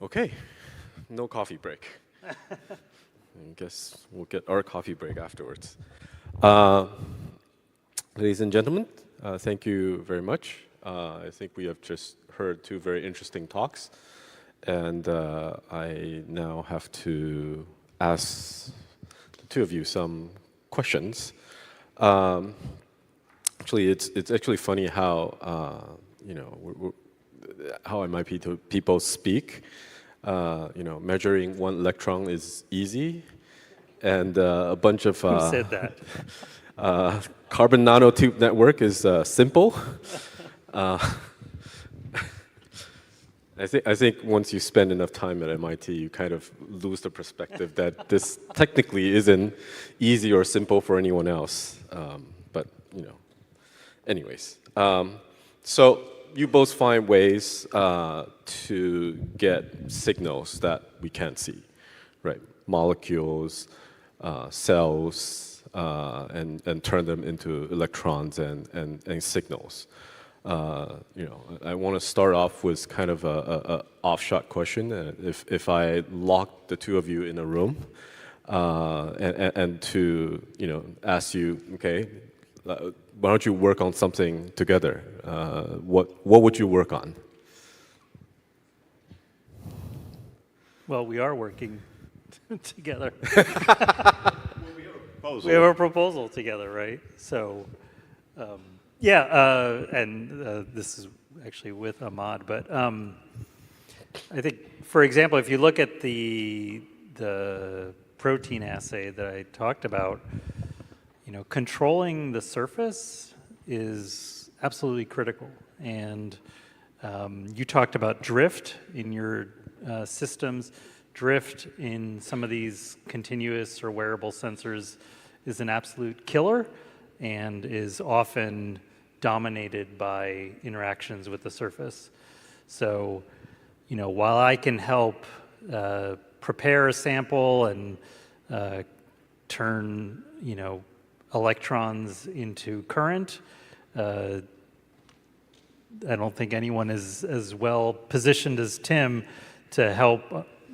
Okay, no coffee break. I guess we'll get our coffee break afterwards. Uh, Ladies and gentlemen, thank you very much. I think we have just heard two very interesting talks, and I now have to ask the two of you some questions. Um, Actually, it's actually funny how how MIT people speak. Measuring one electron is easy, and a bunch of Who said that? carbon nanotube network is simple. I think once you spend enough time at MIT, you kind of lose the perspective that this technically isn't easy or simple for anyone else. Anyways, so you both find ways to get signals that we can't see, right? Molecules, cells, and turn them into electrons and signals. I want to start off with kind of a off-shot question. If I lock the two of you in a room and to ask you, okay, why don't you work on something together? What would you work on? Well, we are working together. Proposal. We have a proposal together, right? So, this is actually with Ahmad, but I think, for example, if you look at the protein assay that I talked about, controlling the surface is absolutely critical. And you talked about drift in your systems. Drift in some of these continuous or wearable sensors is an absolute killer and is often dominated by interactions with the surface. So, while I can help prepare a sample and turn, electrons into current, I don't think anyone is as well positioned as Tim to help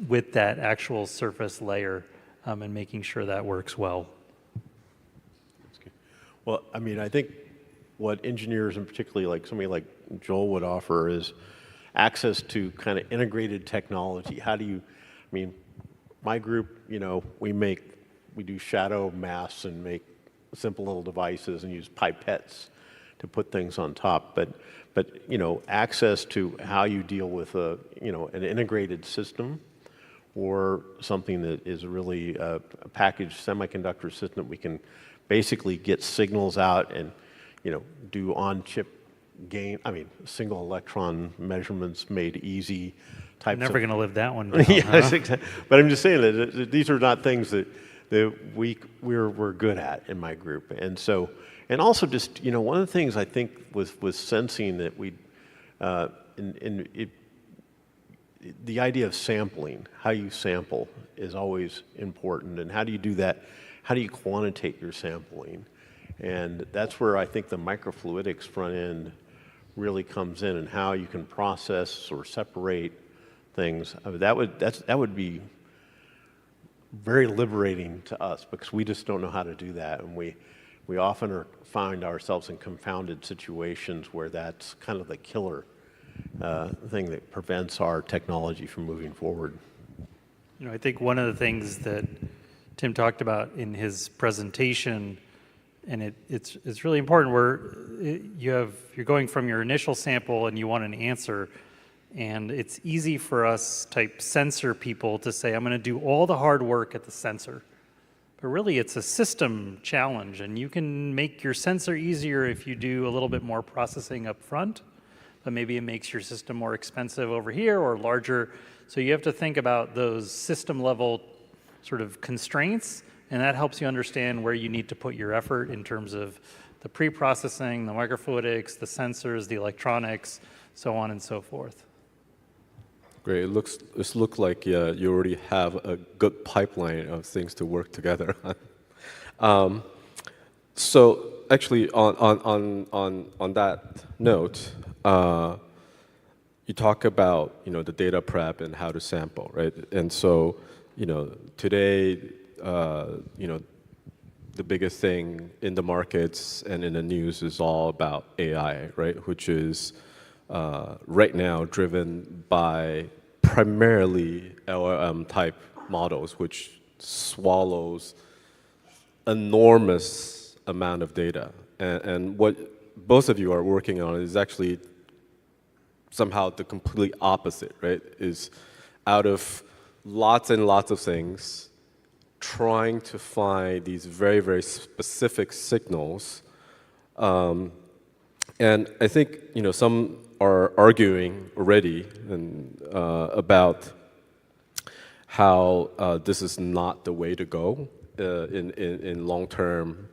with that actual surface layer and making sure that works well. Well, I mean, I think what engineers, and particularly like somebody like Joel would offer, is access to kind of integrated technology. How do you, my group, we do shadow masks and make simple little devices and use pipettes to put things on top. But access to how you deal with an integrated system or something that is really a packaged semiconductor system that we can basically get signals out and do on-chip single electron measurements made easy types. Never going to live that one down. Yes, exactly. But I'm just saying that these are not things that we're good at in my group. And so, and also just, one of the things I think with sensing that the idea of sampling, how you sample is always important. And how do you do that? How do you quantitate your sampling? And that's where I think the microfluidics front end really comes in, and how you can process or separate things. That would be very liberating to us, because we just don't know how to do that, and we often find ourselves in confounded situations where that's kind of the killer thing that prevents our technology from moving forward. I think one of the things that Tim talked about in his presentation, and it's really important, where you're going from your initial sample and you want an answer. And it's easy for us type sensor people to say, I'm going to do all the hard work at the sensor. But really, it's a system challenge, and you can make your sensor easier if you do a little bit more processing up front, but maybe it makes your system more expensive over here or larger. So you have to think about those system level sort of constraints, and that helps you understand where you need to put your effort in terms of the pre-processing, the microfluidics, the sensors, the electronics, so on and so forth. Great. It looks like you already have a good pipeline of things to work together on. So actually, on that note, you talk about, the data prep and how to sample, right? And so, today, the biggest thing in the markets and in the news is all about AI, right? Which is right now driven by primarily LLM type models, which swallows enormous amount of data. And what both of you are working on is actually somehow the complete opposite, right? Is out of lots and lots of things, trying to find these very, very specific signals. And I think, some are arguing already about how this is not the way to go in long-term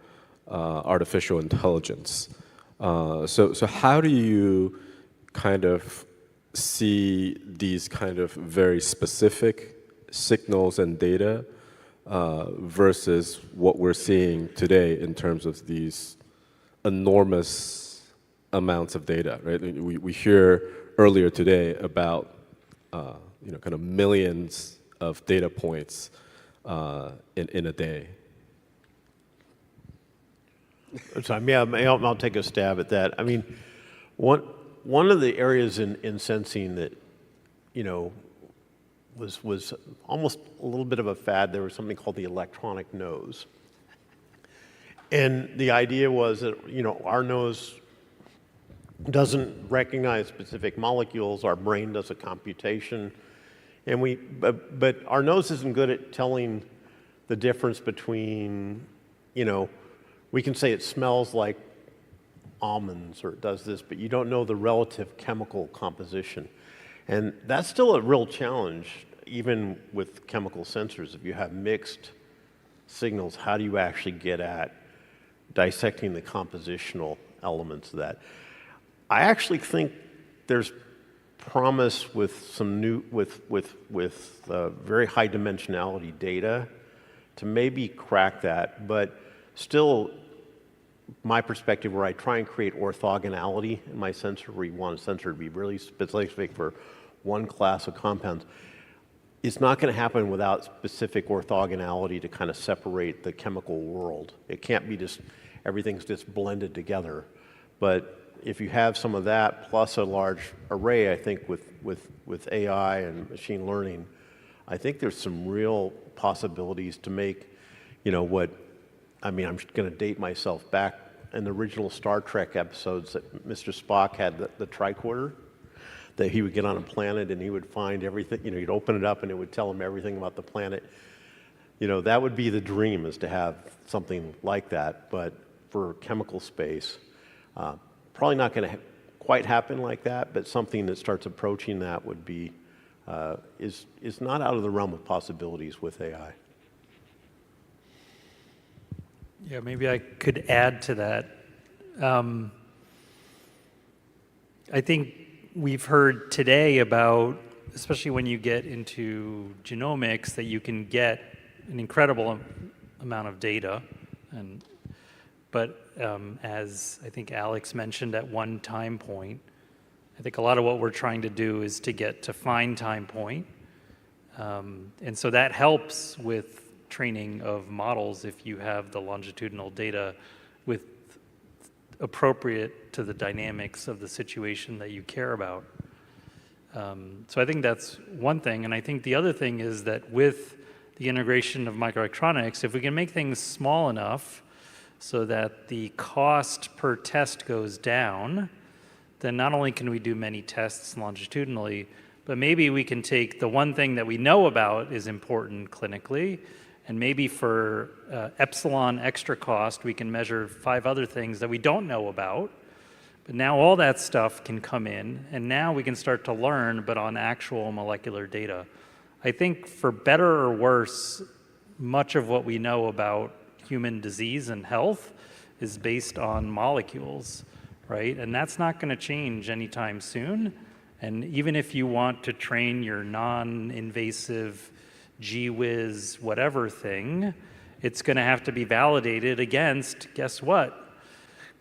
artificial intelligence. So how do you kind of see these kind of very specific signals and data versus what we're seeing today in terms of these enormous amounts of data, right? We hear earlier today about kind of millions of data points in a day. So, yeah, I'll take a stab at that. I mean, one of the areas in sensing that, was almost a little bit of a fad, there was something called the electronic nose. And the idea was that, our nose doesn't recognize specific molecules, our brain does a computation, but our nose isn't good at telling the difference between, we can say it smells like almonds or it does this, but you don't know the relative chemical composition. And that's still a real challenge, even with chemical sensors. If you have mixed signals, how do you actually get at dissecting the compositional elements of that? I actually think there's promise with some new, with very high dimensionality data to maybe crack that, but still, my perspective where I try and create orthogonality in my sensor, where you want a sensor to be really specific for one class of compounds, it's not going to happen without specific orthogonality to kind of separate the chemical world. It can't be just, everything's just blended together. But if you have some of that plus a large array, I think with AI and machine learning, I think there's some real possibilities to make, I'm going to date myself back in the original Star Trek episodes that Mr. Spock had the tricorder, that he would get on a planet and he would find everything, he'd open it up and it would tell him everything about the planet. That would be the dream, is to have something like that, but for chemical space. Probably not going to quite happen like that, but something that starts approaching that would be, is not out of the realm of possibilities with AI. Yeah, maybe I could add to that. I think we've heard today about, especially when you get into genomics, that you can get an incredible amount of data. But as I think Alex mentioned at one time point, I think a lot of what we're trying to do is to get to fine time point. And so that helps with training of models if you have the longitudinal data with appropriate to the dynamics of the situation that you care about. So I think that's one thing. And I think the other thing is that with the integration of microelectronics, if we can make things small enough so that the cost per test goes down, then not only can we do many tests longitudinally, but maybe we can take the one thing that we know about is important clinically, and maybe for epsilon extra cost, we can measure 5 other things that we don't know about. But now all that stuff can come in, and now we can start to learn, but on actual molecular data. I think for better or worse, much of what we know about human disease and health is based on molecules, right? And that's not going to change anytime soon. And even if you want to train your non-invasive gee whiz whatever thing, it's going to have to be validated against, guess what?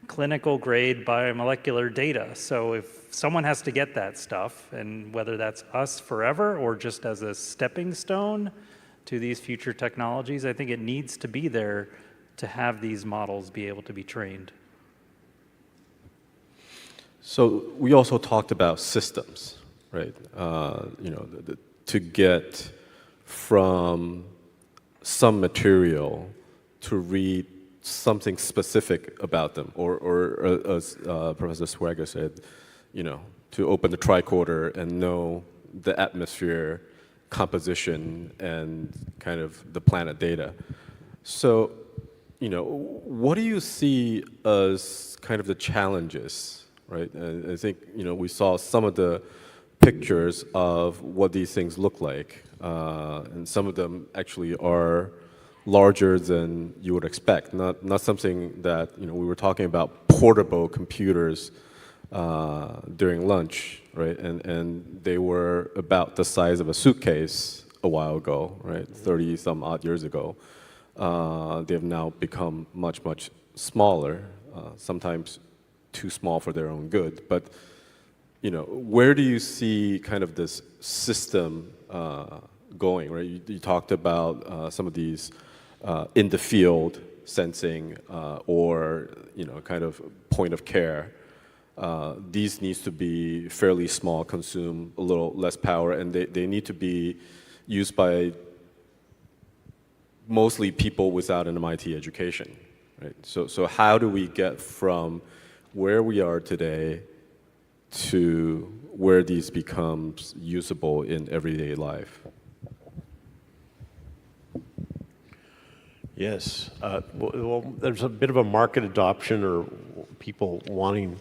Clinical grade biomolecular data. So if someone has to get that stuff, and whether that's us forever or just as a stepping stone to these future technologies, I think it needs to be there to have these models be able to be trained. So we also talked about systems, right? To get from some material to read something specific about them, or as Professor Swagger said, to open the tricorder and know the atmosphere composition and kind of the planet data. So, what do you see as kind of the challenges, right? I think, we saw some of the pictures of what these things look like, and some of them actually are larger than you would expect. Not something that, we were talking about portable computers during lunch, right? And they were about the size of a suitcase a while ago, right? 30 some odd years ago. They have now become much, much smaller, sometimes too small for their own good. But, where do you see kind of this system going, right? You talked about some of these in the field sensing or, kind of point of care. These needs to be fairly small, consume a little less power, and they need to be used by mostly people without an MIT education, right? So how do we get from where we are today to where these becomes usable in everyday life? Yes. Well, there's a bit of a market adoption or people wanting,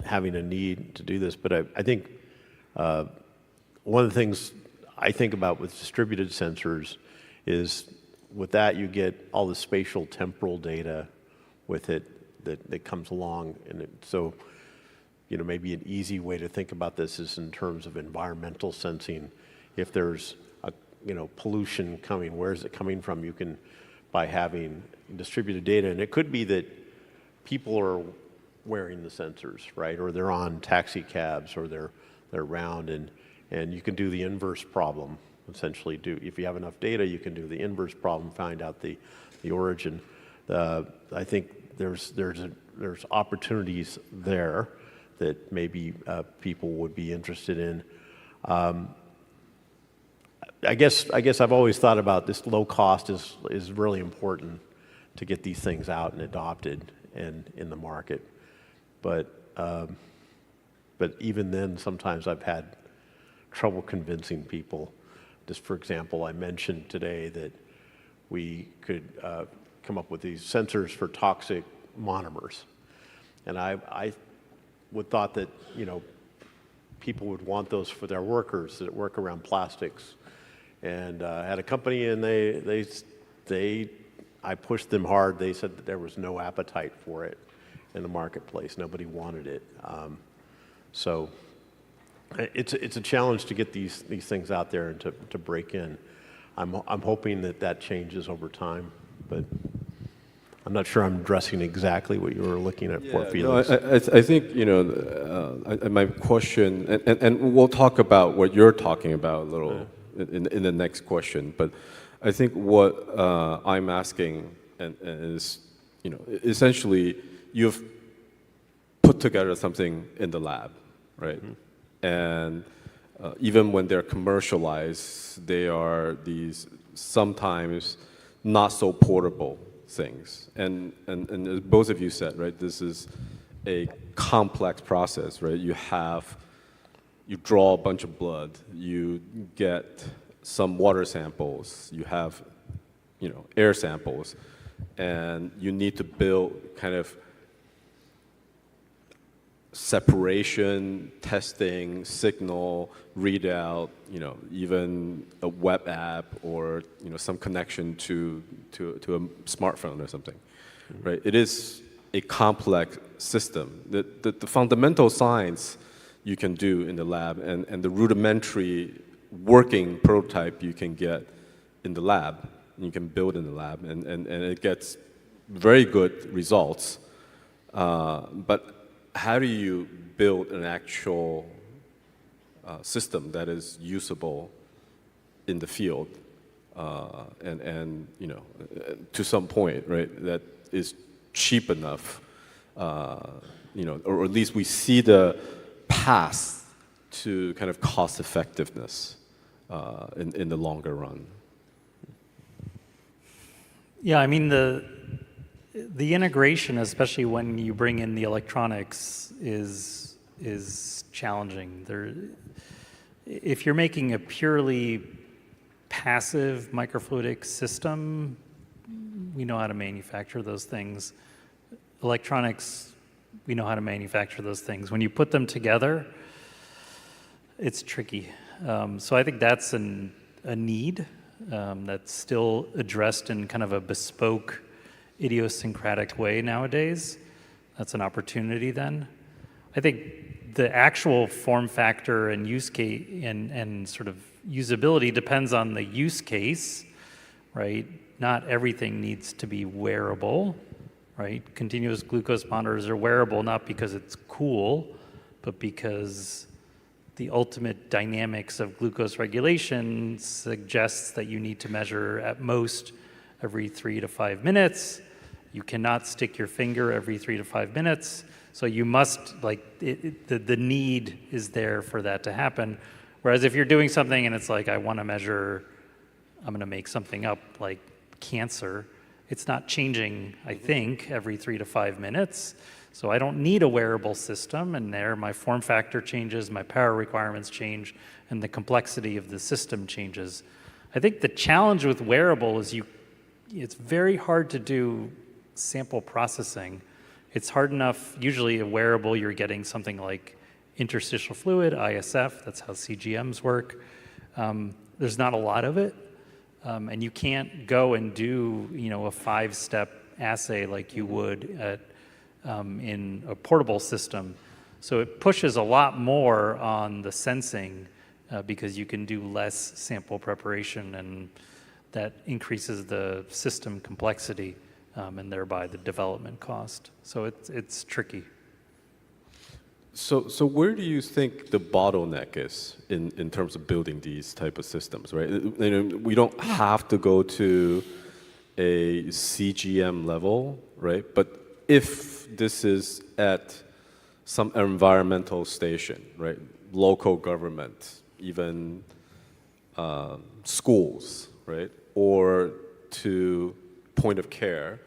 having a need to do this. But I think one of the things I think about with distributed sensors is with that you get all the spatial temporal data with it that comes along. And so, maybe an easy way to think about this is in terms of environmental sensing. If there's pollution coming, where is it coming from? You can, by having distributed data, and it could be that people are wearing the sensors, right? Or they're on taxi cabs, or they're around, and you can do the inverse problem. Essentially, if you have enough data, you can do the inverse problem, find out the origin. I think there's opportunities there that maybe people would be interested in. I guess I've always thought about this low cost is really important to get these things out and adopted and in the market. But even then, sometimes I've had trouble convincing people. Just for example, I mentioned today that we could come up with these sensors for toxic monomers. And I would thought that, people would want those for their workers that work around plastics. And I had a company, and I pushed them hard. They said that there was no appetite for it in the marketplace. Nobody wanted it. So it's a challenge to get these things out there and to break in. I'm hoping that changes over time, but I'm not sure I'm addressing exactly what you were looking at for, Felix. I think, my question, and we'll talk about what you're talking about a little in the next question, but I think what I'm asking is, essentially you've put together something in the lab, right? Mm-hmm. And even when they're commercialized, they are these sometimes not so portable things. And as both of you said, right, this is a complex process, right? You draw a bunch of blood, you get some water samples, you have, air samples, and you need to build kind of separation, testing, signal, readout, even a web app or, some connection to a smartphone or something, right? It is a complex system. The fundamental science you can do in the lab and the rudimentary working prototype you can get in the lab, you can build in the lab, and it gets very good results. But how do you build an actual system that is usable in the field, and to some point, right, that is cheap enough, or at least we see the path to kind of cost effectiveness in the longer run. Yeah, I mean the integration, especially when you bring in the electronics, is challenging. If you're making a purely passive microfluidic system, we know how to manufacture those things. Electronics, we know how to manufacture those things. When you put them together, it's tricky. So I think that's a need that's still addressed in kind of a bespoke, idiosyncratic way nowadays. That's an opportunity then. I think the actual form factor and use case and sort of usability depends on the use case, right? Not everything needs to be wearable, right? Continuous glucose monitors are wearable not because it's cool, but because the ultimate dynamics of glucose regulation suggests that you need to measure at most every 3 to 5 minutes. You cannot stick your finger every 3 to 5 minutes. So you must, the need is there for that to happen. Whereas if you're doing something and it's like, I want to measure, I'm going to make something up like cancer, it's not changing, I think, every 3 to 5 minutes. So I don't need a wearable system, and there my form factor changes, my power requirements change, and the complexity of the system changes. I think the challenge with wearable is it's very hard to do sample processing. It's hard enough, usually a wearable, you're getting something like interstitial fluid, ISF, that's how CGMs work. There's not a lot of it, and you can't go and do a 5-step assay like you would in a portable system. So it pushes a lot more on the sensing because you can do less sample preparation, and that increases the system complexity and thereby the development cost. So it's tricky. So where do you think the bottleneck is in terms of building these type of systems, right? We don't have to go to a CGM level, right? But if this is at some environmental station, right, local government, even schools, right, or to point of care,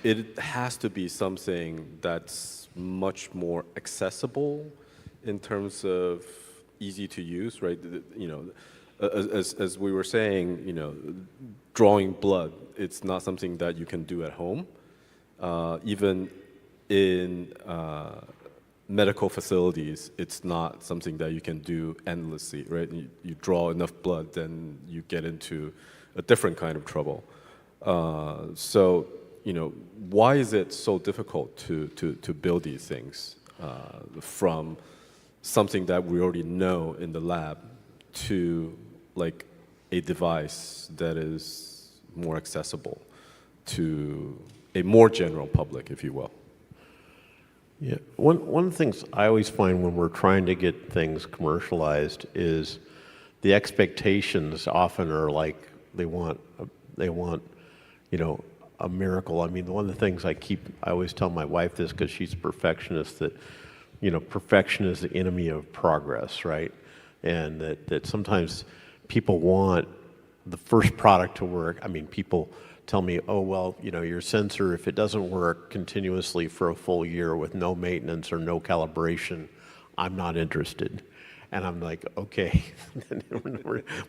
it has to be something that's much more accessible in terms of easy to use, right? As we were saying, drawing blood, it's not something that you can do at home. Even in medical facilities, it's not something that you can do endlessly, right? You draw enough blood, then you get into a different kind of trouble. So, why is it so difficult to build these things from something that we already know in the lab to like a device that is more accessible to a more general public, if you will? Yeah, one of the things I always find when we're trying to get things commercialized is the expectations often are like they want a miracle. I mean, one of the things I always tell my wife this because she's a perfectionist, that perfection is the enemy of progress, right? And that sometimes people want the first product to work. I mean, people tell me, oh, well, your sensor, if it doesn't work continuously for a full year with no maintenance or no calibration, I'm not interested. And I'm like, okay,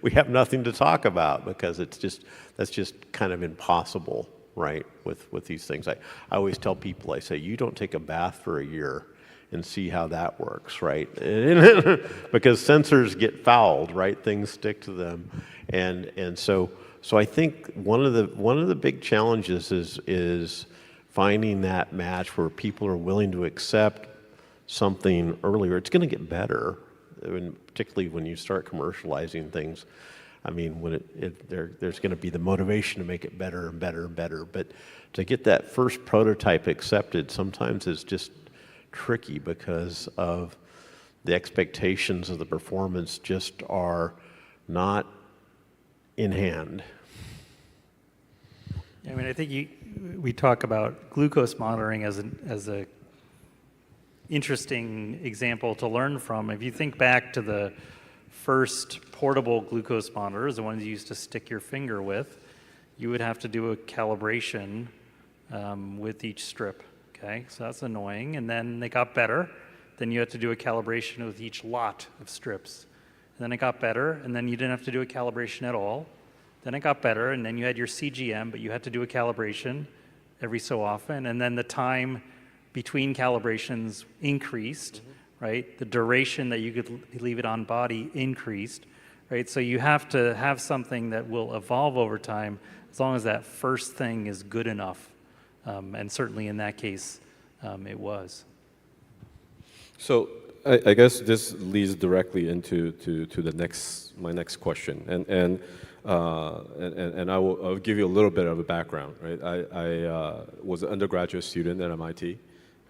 we have nothing to talk about because that's just kind of impossible, right, with these things. I always tell people, I say, you don't take a bath for a year and see how that works, right? Because sensors get fouled, right? Things stick to them. And so I think one of the big challenges is finding that match where people are willing to accept something earlier. It's going to get better, particularly when you start commercializing things. I mean, when there's going to be the motivation to make it better and better and better. But to get that first prototype accepted sometimes is just tricky because of the expectations of the performance just are not in hand. I mean, I think we talk about glucose monitoring as a interesting example to learn from. If you think back to the first portable glucose monitors, the ones you used to stick your finger with, you would have to do a calibration with each strip. Okay, so that's annoying. And then they got better. Then you had to do a calibration with each lot of strips. And then it got better, and then you didn't have to do a calibration at all. Then it got better, and then you had your CGM, but you had to do a calibration every so often. And then the time between calibrations increased, right? The duration that you could leave it on body increased, right? So you have to have something that will evolve over time as long as that first thing is good enough. And certainly in that case, it was. So I guess this leads directly into my next question, and I'll give you a little bit of a background. Right, I was an undergraduate student at MIT,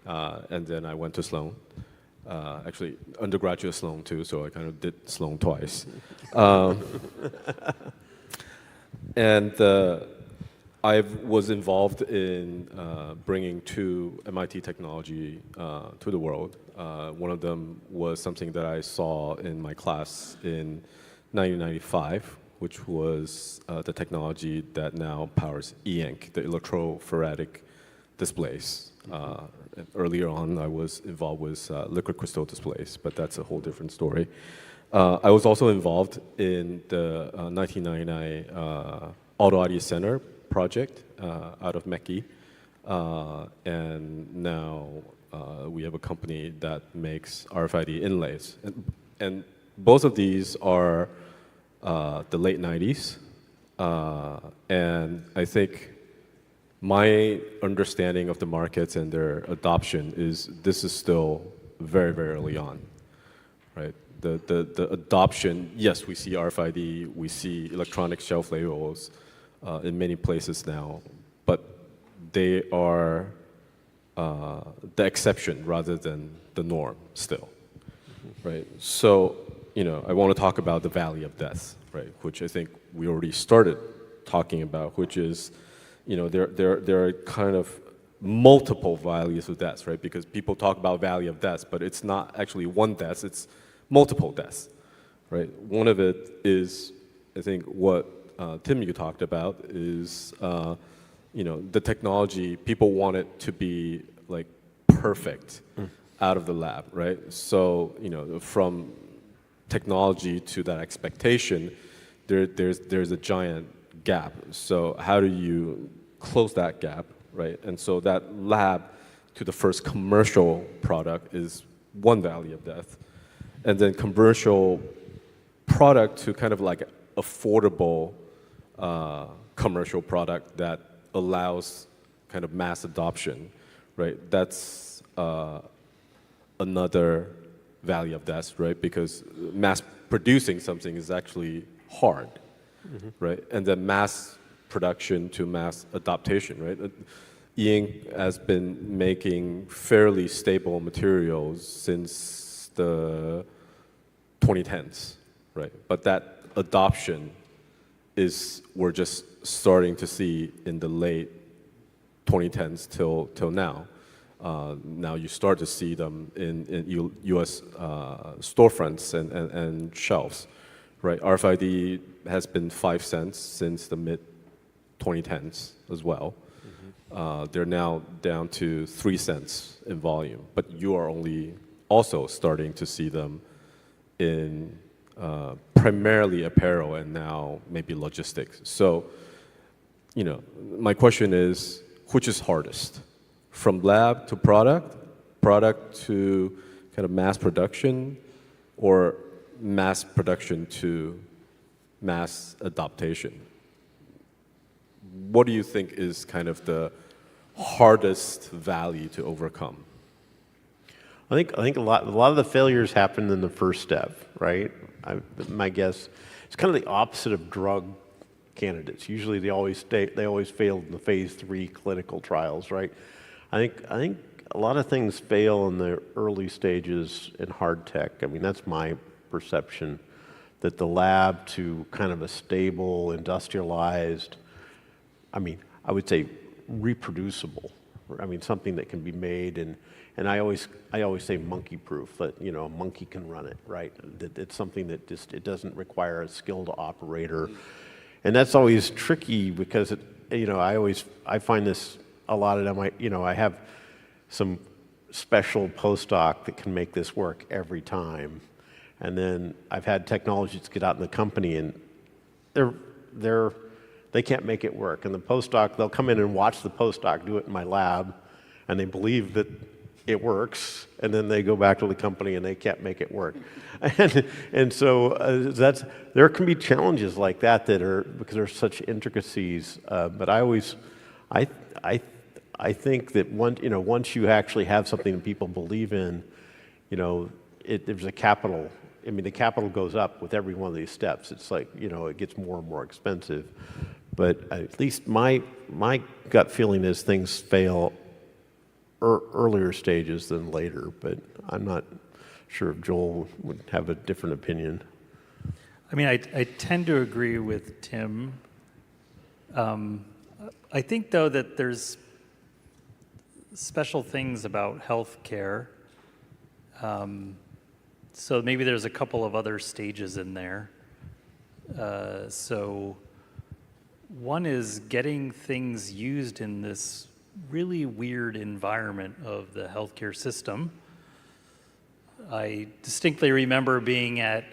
and then I went to Sloan. Actually, undergraduate Sloan too, so I kind of did Sloan twice. And I was involved in bringing two MIT technology to the world. One of them was something that I saw in my class in 1995, which was the technology that now powers e-ink, the electrophoretic displays. Earlier on, I was involved with liquid crystal displays, but that's a whole different story. I was also involved in the 1999 Auto ID Center project out of MECI, and now we have a company that makes RFID inlays. And both of these are the late 90s, and I think my understanding of the markets and their adoption is this is still very, very early on, right? The adoption, yes, we see RFID, we see electronic shelf labels in many places now, but they are the exception rather than the norm still, right? So, I want to talk about the valley of death, right? Which I think we already started talking about, which is, there are kind of multiple valleys of death, right? Because people talk about valley of death, but it's not actually one death, it's multiple deaths, right? One of it is, I think, what Tim, you talked about is, the technology, people want it to be like perfect out of the lab, right? So, from technology to that expectation, there's a giant gap. So how do you close that gap, right? And so that lab to the first commercial product is one valley of death. And then commercial product to kind of like affordable commercial product that allows kind of mass adoption, right? That's another valley of death, right? Because mass producing something is actually hard, right? And then mass production to mass adaptation, right? E-ink has been making fairly stable materials since the 2010s, right? But that adoption we're just starting to see in the late 2010s till now. Now you start to see them in U.S. storefronts and shelves, right? RFID has been 5 cents since the mid-2010s as well. They're now down to 3 cents in volume, but you are only also starting to see them in primarily apparel and now maybe logistics. So, my question is, which is hardest? From lab to product to kind of mass production, or mass production to mass adaptation? What do you think is kind of the hardest valley to overcome? I think a lot of the failures happened in the first step, right? My guess, it's kind of the opposite of drug candidates. Usually they always fail in the phase 3 clinical trials, right? I think a lot of things fail in the early stages in hard tech. I mean, that's my perception, that the lab to kind of a stable, industrialized, I mean, I would say reproducible. I mean, something that can be made, and I always say monkey proof, that, you know, a monkey can run it, right? That it's something that just, it doesn't require a skilled operator. And that's always tricky because it, you know, I find this a lot at MIT, you know, I have some special postdoc that can make this work every time. And then I've had technologists get out in the company and they can't make it work. And the postdoc, they'll come in and watch the postdoc do it in my lab, and they believe that it works, and then they go back to the company and they can't make it work. And so there can be challenges like that are, because there's such intricacies. But I think that once you actually have something that people believe in, you know, there's a capital. I mean, the capital goes up with every one of these steps. It's like, you know, it gets more and more expensive. But at least my gut feeling is things fail earlier stages than later. But I'm not sure if Joel would have a different opinion. I mean, I tend to agree with Tim. I think, though, that there's special things about healthcare. So maybe there's a couple of other stages in there. So one is getting things used in this really weird environment of the healthcare system. I distinctly remember being at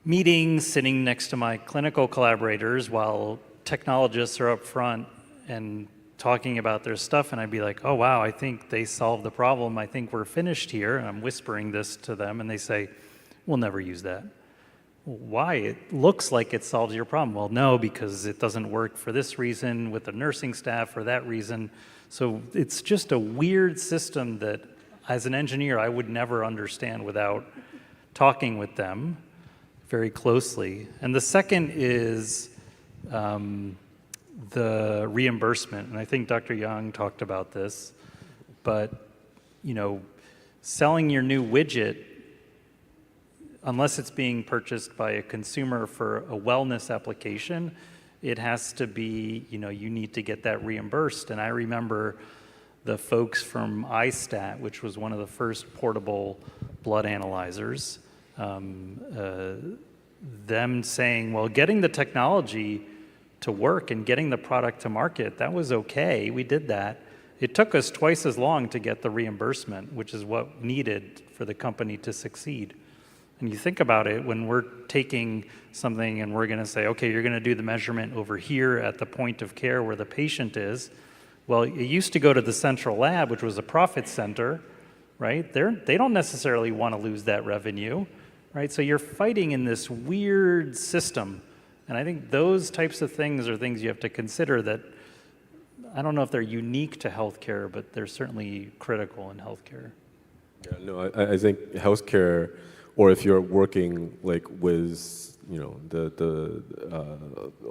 meetings, sitting next to my clinical collaborators while technologists are up front and talking about their stuff, and I'd be like, oh wow, I think they solved the problem, I think we're finished here, and I'm whispering this to them, and they say, we'll never use that. Why? It looks like it solves your problem. Well, no, because it doesn't work for this reason with the nursing staff or that reason. So it's just a weird system that, as an engineer, I would never understand without talking with them very closely. And the second is the reimbursement, and I think Dr. Young talked about this, but, you know, selling your new widget, unless it's being purchased by a consumer for a wellness application, it has to be, you know, you need to get that reimbursed. And I remember the folks from iStat, which was one of the first portable blood analyzers, them saying, well, getting the technology to work and getting the product to market, that was okay, we did that. It took us twice as long to get the reimbursement, which is what needed for the company to succeed. And you think about it, when we're taking something and we're gonna say, okay, you're gonna do the measurement over here at the point of care where the patient is, well, it used to go to the central lab, which was a profit center, right? They don't necessarily wanna lose that revenue, right? So you're fighting in this weird system. And I think those types of things are things you have to consider that, I don't know if they're unique to healthcare, but they're certainly critical in healthcare. Yeah, no, I think healthcare, or if you're working like with, you know, the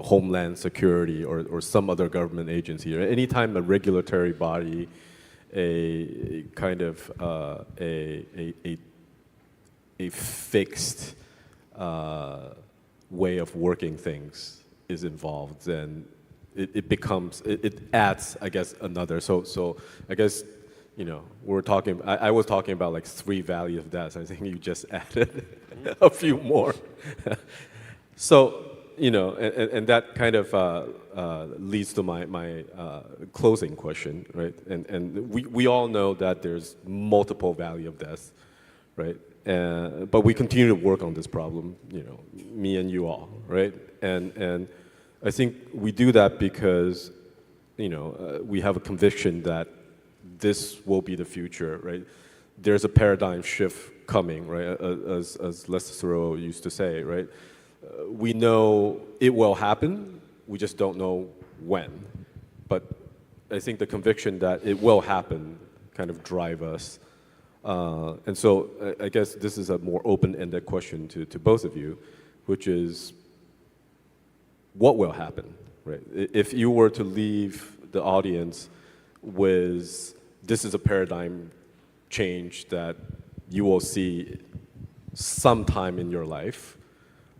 Homeland Security or some other government agency, or anytime a regulatory body, a kind of a fixed way of working things is involved, then it adds, I guess, another. So I guess, you know, I was talking about like 3 values of that. So I think you just added a few more. So, you know, and that kind of leads to my closing question, right? And we all know that there's multiple value of death, right? But we continue to work on this problem, you know, me and you all, right? And I think we do that because, you know, we have a conviction that this will be the future, right? There's a paradigm shift coming, right? As Les Thoreau used to say, right? We know it will happen, we just don't know when. But I think the conviction that it will happen kind of drive us. And so I guess this is a more open-ended question to both of you, which is, what will happen, right? If you were to leave the audience with this is a paradigm change that you will see sometime in your life,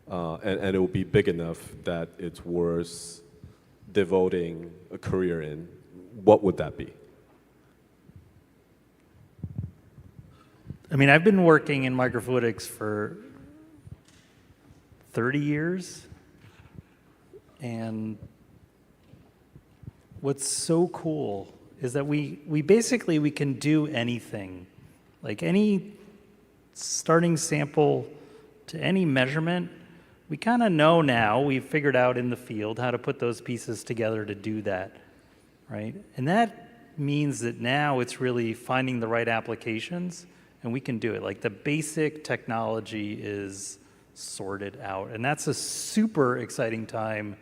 and it will be big enough that it's worth devoting a career in, what would that be? I mean, I've been working in microfluidics for 30 years, and what's so cool is that we basically we can do anything, like any starting sample to any measurement. We kind of know now, we've figured out in the field how to put those pieces together to do that, right? And that means that now it's really finding the right applications, and we can do it. Like the basic technology is sorted out, and that's a super exciting time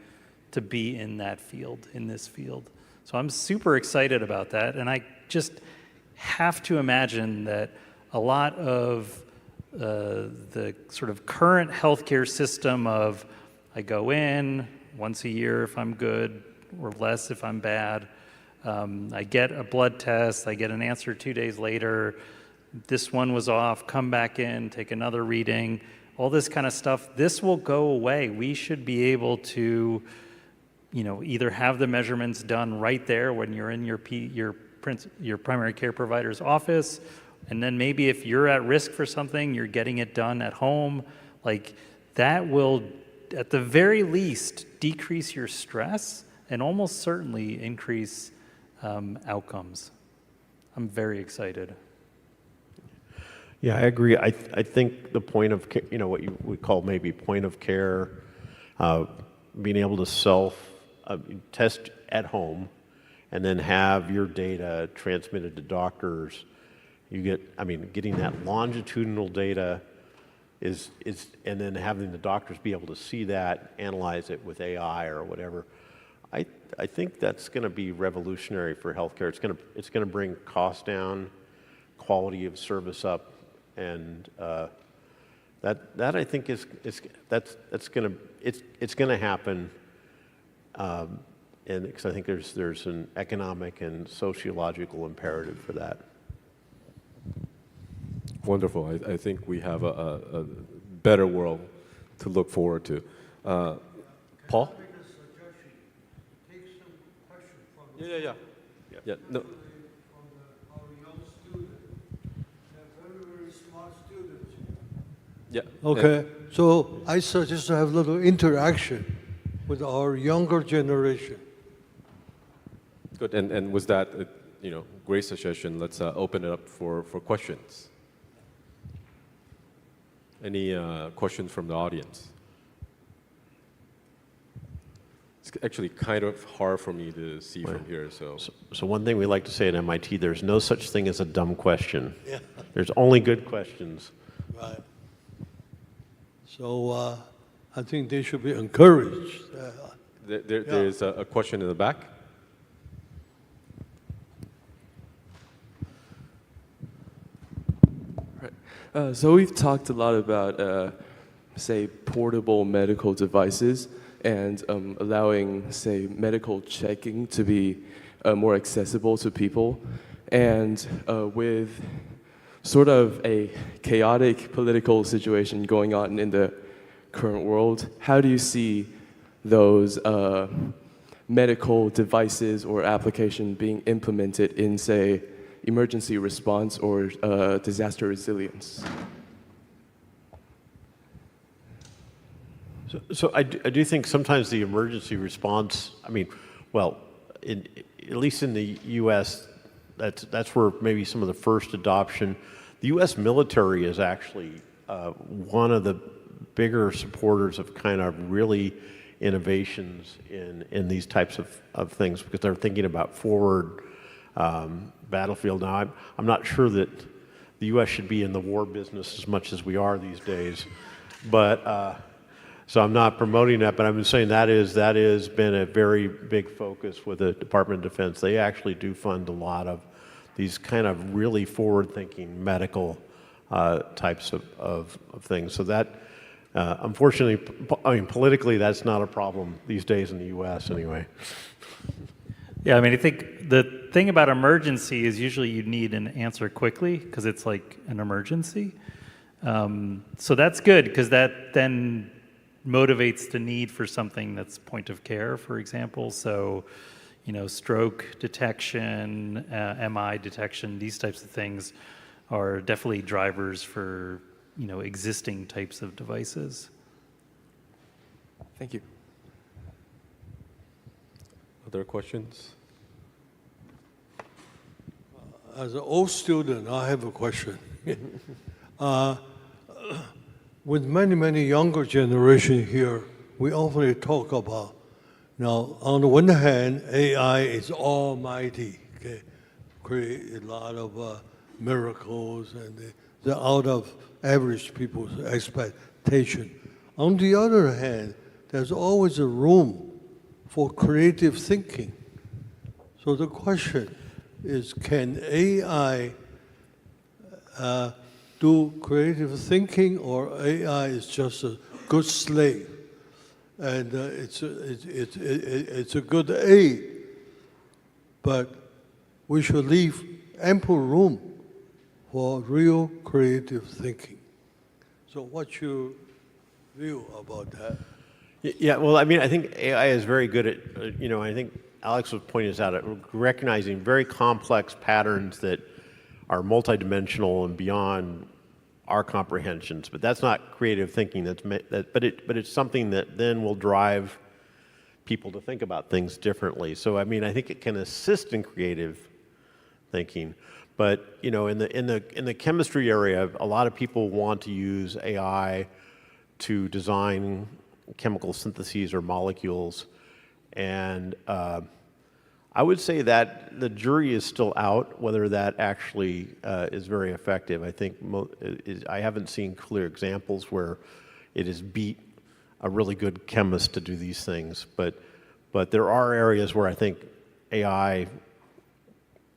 to be in that field, in this field. So I'm super excited about that, and I just have to imagine that a lot of the sort of current healthcare system of I go in once a year if I'm good, or less if I'm bad. I get a blood test, I get an answer 2 days later, this one was off, come back in, take another reading, all this kind of stuff. This will go away. We should be able to, you know, either have the measurements done right there when you're in your primary care provider's office, and then maybe if you're at risk for something, you're getting it done at home. Like that will, at the very least, decrease your stress and almost certainly increase outcomes. I'm very excited. Yeah, I agree. I think the point of care, you know, what you would call maybe point of care, being able to self test at home and then have your data transmitted to doctors. You get, I mean, getting that longitudinal data is, and then having the doctors be able to see that, analyze it with AI or whatever. I think that's going to be revolutionary for healthcare. It's going to bring costs down, quality of service up, and that I think that's going to happen. And because I think there's an economic and sociological imperative for that. Wonderful. I think we have a better world to look forward to. Paul? Can I make a suggestion? Take some question from the Yeah. No. from our young students. They're very, very smart students. Yeah. Okay, so I suggest to have a little interaction with our younger generation. Good. And was that a, great suggestion? Let's open it up for questions. Any questions from the audience? It's actually kind of hard for me to see from here. So one thing we like to say at MIT, there's no such thing as a dumb question. Yeah. There's only good questions. Right. So I think they should be encouraged. There's a question in the back. So we've talked a lot about, say, portable medical devices and allowing, say, medical checking to be more accessible to people. And with sort of a chaotic political situation going on in the current world, how do you see those medical devices or application being implemented in, say, emergency response or disaster resilience? So I do think sometimes the emergency response, I mean, well, at least in the U.S., that's where maybe some of the first adoption. The U.S. military is actually one of the bigger supporters of kind of really innovations in these types of things because they're thinking about forward battlefield. Now, I'm not sure that the U.S. should be in the war business as much as we are these days, but so I'm not promoting that. But I'm saying that has been a very big focus with the Department of Defense. They actually do fund a lot of these kind of really forward-thinking medical types of things. So that, unfortunately, I mean, politically, that's not a problem these days in the U.S. anyway. Yeah, I mean, I think the thing about emergency is usually you need an answer quickly because it's like an emergency. So that's good because that then motivates the need for something that's point of care, for example. So, stroke detection, MI detection, these types of things are definitely drivers for, existing types of devices. Thank you. Other questions? As an old student, I have a question. With many, many younger generation here, we often talk about, now, on the one hand, AI is almighty, okay? Create a lot of miracles, and they're out of average people's expectation. On the other hand, there's always a room for creative thinking. So the question is, can AI do creative thinking, or AI is just a good slave? And it's a good aid, but we should leave ample room for real creative thinking. So what's your view about that? Yeah, well, I mean, I think AI is very good at, I think Alex was pointing this out, at recognizing very complex patterns that are multidimensional and beyond our comprehensions. But that's not creative thinking. But it's something that then will drive people to think about things differently. So I mean, I think it can assist in creative thinking. But in the chemistry area, a lot of people want to use AI to design chemical syntheses or molecules, and I would say that the jury is still out whether that actually is very effective. I think I haven't seen clear examples where it has beat a really good chemist to do these things, but there are areas where I think AI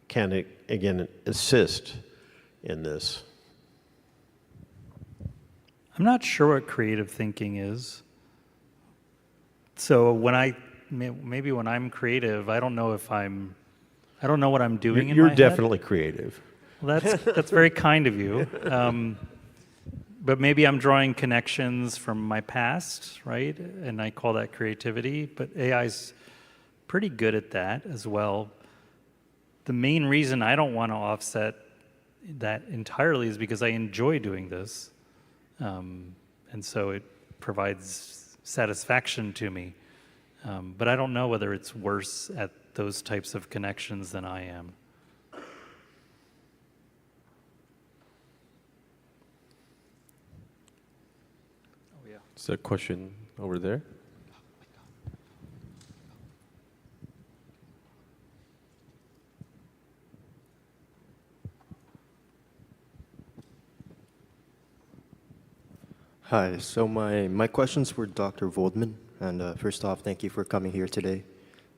can, again, assist in this. I'm not sure what creative thinking is. So maybe when I'm creative, I don't know what I'm doing in my You're head. definitely creative. Well, that's very kind of you. But maybe I'm drawing connections from my past, right? And I call that creativity. But AI's pretty good at that as well. The main reason I don't want to offset that entirely is because I enjoy doing this. And so it provides satisfaction to me. But I don't know whether it's worse at those types of connections than I am. Is there a question over there? Hi, so my question's for Dr. Voldman, and first off, thank you for coming here today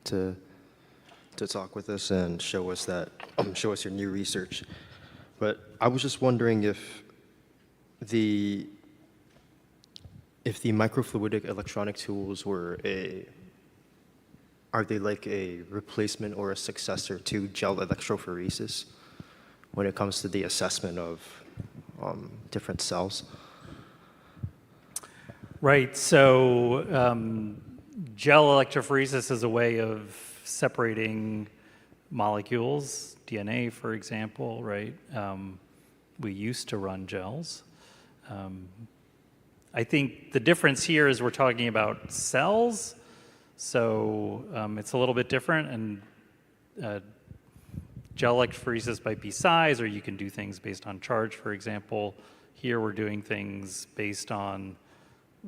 to talk with us and show us your new research. But I was just wondering if the microfluidic electronic tools are they like a replacement or a successor to gel electrophoresis when it comes to the assessment of different cells? Right, so gel electrophoresis is a way of separating molecules, DNA, for example, right? We used to run gels. I think the difference here is we're talking about cells, so it's a little bit different, and gel electrophoresis might be size, or you can do things based on charge, for example. Here we're doing things based on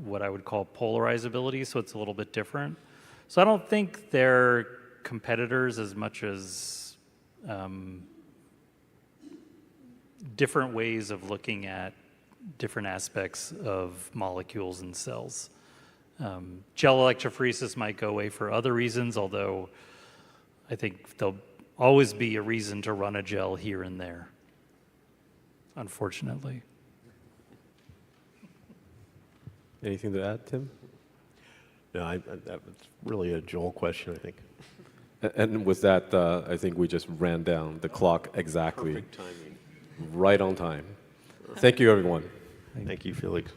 what I would call polarizability, so it's a little bit different. So I don't think they're competitors as much as different ways of looking at different aspects of molecules and cells. Gel electrophoresis might go away for other reasons, although I think there'll always be a reason to run a gel here and there, unfortunately. Anything to add, Tim? No, that was really a Joel question, I think. And with that, I think we just ran down the clock exactly, Perfect timing. right on time. Thank you, everyone. Thank you, Felix.